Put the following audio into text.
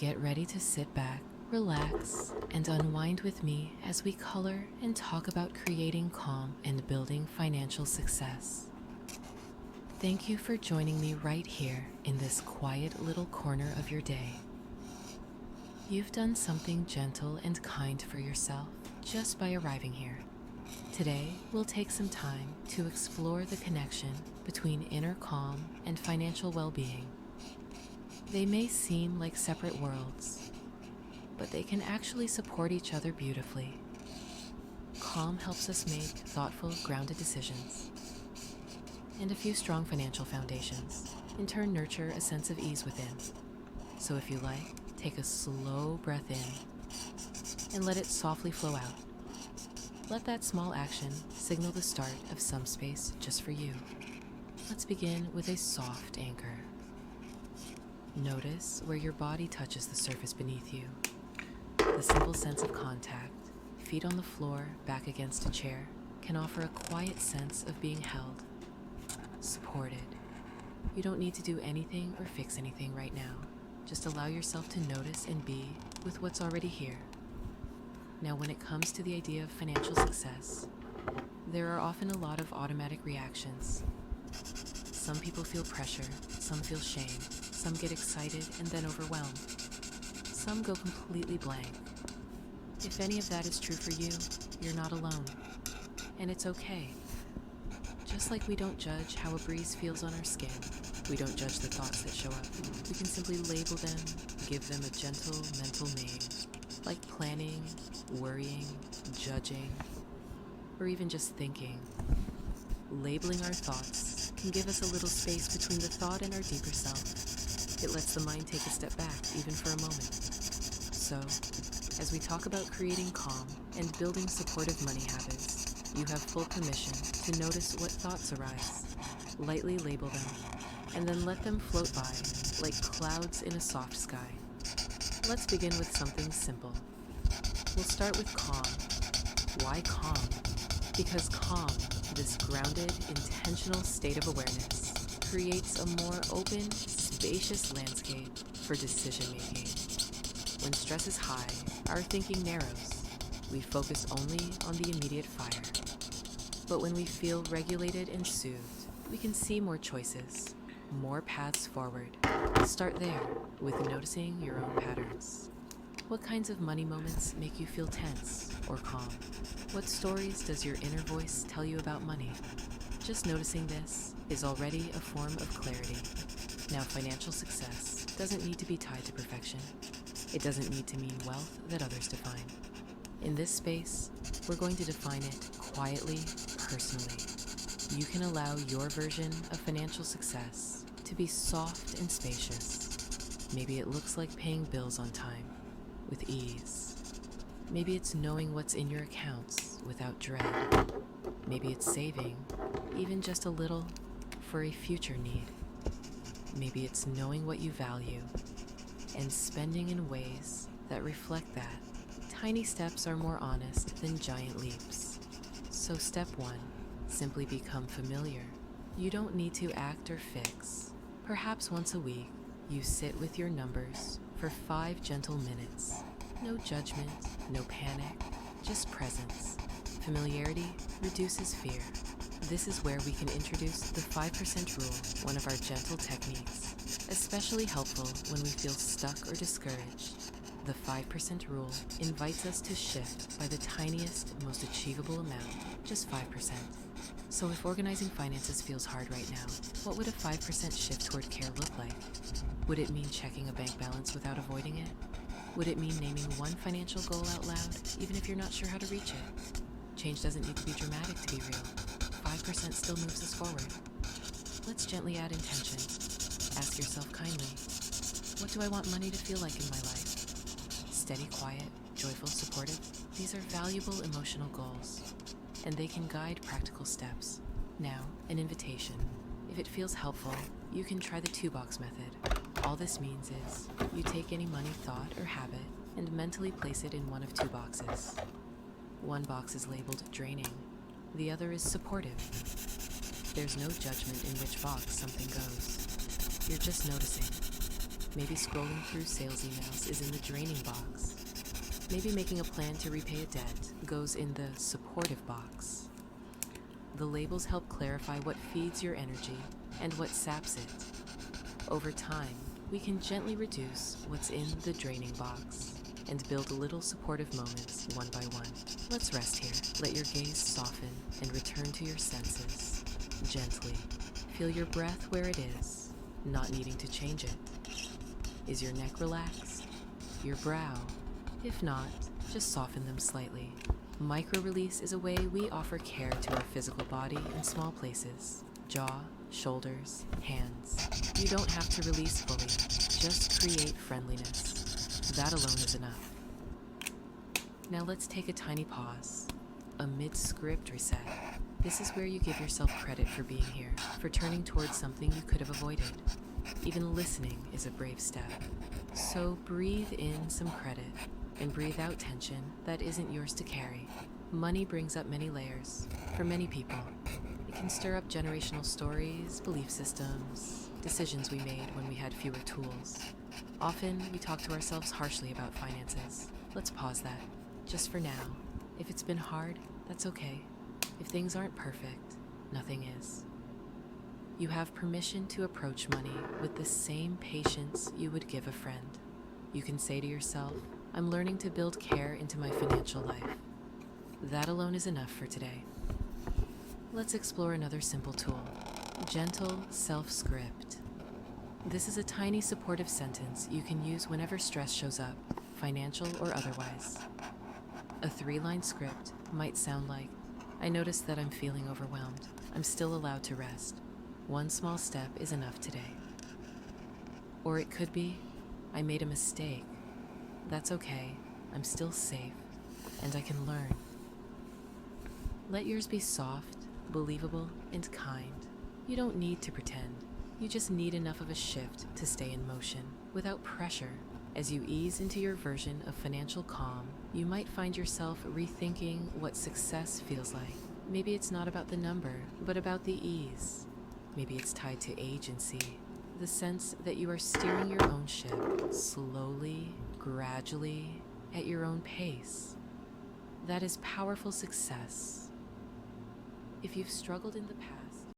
Get ready to sit back, relax, and unwind with me as we color and talk about creating calm and building financial success. Thank you for joining me right here in this quiet little corner of your day. You've done something gentle and kind for yourself just by arriving here. Today, we'll take some time to explore the connection between inner calm and financial well-being. They may seem like separate worlds, but they can actually support each other beautifully. Calm helps us make thoughtful, grounded decisions, and a few strong financial foundations in turn nurture a sense of ease within. So if you like, take a slow breath in and let it softly flow out. Let that small action signal the start of some space just for you. Let's begin with a soft anchor. Notice where your body touches the surface beneath you. The simple sense of contact, feet on the floor, back against a chair, can offer a quiet sense of being held, supported. You don't need to do anything or fix anything right now. Just allow yourself to notice and be with what's already here. Now, when it comes to the idea of financial success, there are often a lot of automatic reactions. Some people feel pressure, some feel shame, some get excited and then overwhelmed. Some go completely blank. If any of that is true for you, you're not alone. And it's okay. Just like we don't judge how a breeze feels on our skin, we don't judge the thoughts that show up. We can simply label them, give them a gentle mental name, like planning, worrying, judging, or even just thinking. Labeling our thoughts can give us a little space between the thought and our deeper self. It lets the mind take a step back, even for a moment. So, as we talk about creating calm and building supportive money habits, you have full permission to notice what thoughts arise, lightly label them, and then let them float by like clouds in a soft sky. Let's begin with something simple. We'll start with calm. Why calm? Because calm, this grounded, intentional state of awareness, creates a more open, spacious landscape for decision-making. When stress is high, our thinking narrows. We focus only on the immediate fire. But when we feel regulated and soothed, we can see more choices, more paths forward. Start there with noticing your own patterns. What kinds of money moments make you feel tense or calm? What stories does your inner voice tell you about money? Just noticing this is already a form of clarity. Now, financial success doesn't need to be tied to perfection. It doesn't need to mean wealth that others define. In this space, we're going to define it quietly, personally. You can allow your version of financial success to be soft and spacious. Maybe it looks like paying bills on time, with ease. Maybe it's knowing what's in your accounts without dread. Maybe it's saving, even just a little, for a future need. Maybe it's knowing what you value and spending in ways that reflect that. Tiny steps are more honest than giant leaps. So step 1, simply become familiar. You don't need to act or fix. Perhaps once a week, you sit with your numbers for 5 gentle minutes. No judgment, no panic, just presence. Familiarity reduces fear. This is where we can introduce the 5% rule, one of our gentle techniques, especially helpful when we feel stuck or discouraged. The 5% rule invites us to shift by the tiniest, most achievable amount, just 5%. So if organizing finances feels hard right now, what would a 5% shift toward care look like? Would it mean checking a bank balance without avoiding it? Would it mean naming one financial goal out loud, even if you're not sure how to reach it? Change doesn't need to be dramatic to be real. 5% still moves us forward. Let's gently add intention. Ask yourself kindly, what do I want money to feel like in my life? Steady, quiet, joyful, supportive. These are valuable emotional goals, and they can guide practical steps. Now, an invitation. If it feels helpful, you can try the 2-box method. All this means is, you take any money thought or habit and mentally place it in one of 2 boxes. One box is labeled draining, the other is supportive. There's no judgment in which box something goes. You're just noticing. Maybe scrolling through sales emails is in the draining box. Maybe making a plan to repay a debt goes in the supportive box. The labels help clarify what feeds your energy and what saps it. Over time, we can gently reduce what's in the draining box and build little supportive moments one by one. Let's rest here. Let your gaze soften and return to your senses. Gently, feel your breath where it is, not needing to change it. Is your neck relaxed? Your brow? If not, just soften them slightly. Micro-release is a way we offer care to our physical body in small places: jaw, shoulders, hands. You don't have to release fully, just create friendliness. That alone is enough. Now let's take a tiny pause, a mid-script reset. This is where you give yourself credit for being here, for turning towards something you could have avoided. Even listening is a brave step. So breathe in some credit and breathe out tension that isn't yours to carry. Money brings up many layers for many people. It can stir up generational stories, belief systems, decisions we made when we had fewer tools. Often, we talk to ourselves harshly about finances. Let's pause that, just for now. If it's been hard, that's okay. If things aren't perfect, nothing is. You have permission to approach money with the same patience you would give a friend. You can say to yourself, I'm learning to build care into my financial life. That alone is enough for today. Let's explore another simple tool: gentle self-script. This is a tiny supportive sentence you can use whenever stress shows up, financial or otherwise. A 3-line script might sound like, I notice that I'm feeling overwhelmed. I'm still allowed to rest. One small step is enough today. Or it could be, I made a mistake. That's okay. I'm still safe, and I can learn. Let yours be soft, believable, and kind. You don't need to pretend. You just need enough of a shift to stay in motion, without pressure. As you ease into your version of financial calm, you might find yourself rethinking what success feels like. Maybe it's not about the number, but about the ease. Maybe it's tied to agency, the sense that you are steering your own ship, slowly, gradually, at your own pace. That is powerful success. If you've struggled in the past,